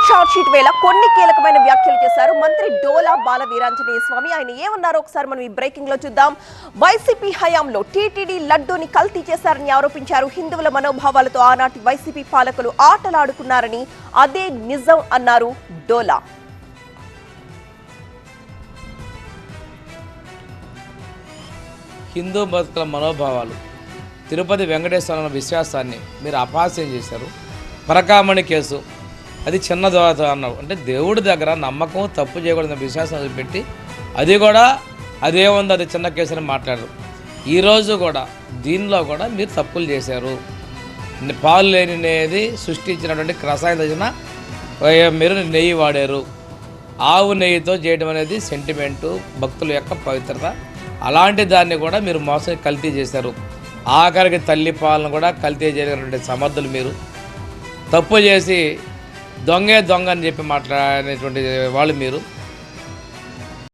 Chargesheet వేళ కొన్ని కీలకమైన వ్యాఖ్యలు చేశారు మంత్రి డోలా బాల వీరాంజనేయ స్వామి. ఆయన ఏమన్నారో ఒకసారి మనం ఈ బ్రేకింగ్ లో చూద్దాం. వైసీపీ హయాంలో టీటీడీ లడ్డూని కల్తీ చేశారని ఆరోపించారు. హిందువుల మనోభావాలతో ఆనాటి వైసీపీ పాలకులు ఆటలాడుకున్నారని, అదే నిజం అన్నారు డోలా. హిందూ భక్తుల మనోభావాలు, తిరుపతి వెంకటేశ్వర విశ్వాసాన్ని మీరు అపహాస్యం చేశారు. పరకామణి కేసు అది చిన్న దోత అన్నావు. అంటే దేవుడి దగ్గర నమ్మకం తప్పు చేయకూడదని విశ్వాసం పెట్టి అది కూడా అదేముంది అది చిన్న కేసు అని మాట్లాడారు. ఈరోజు కూడా దీనిలో కూడా మీరు తప్పులు చేశారు. పాలు లేనిది సృష్టించినటువంటి రసాయన దశన మీరు నెయ్యి వాడారు. ఆవు నెయ్యితో చేయడం అనేది సెంటిమెంటు, భక్తుల యొక్క పవిత్రత. అలాంటి దాన్ని కూడా మీరు మోసం కల్తీ చేశారు. ఆఖరికి తల్లి పాలను కూడా కల్తీ చేయగలిగినటువంటి సమర్థులు మీరు. తప్పు చేసి దొంగ అని చెప్పి మాట్లాడేటువంటి వాళ్ళు మీరు.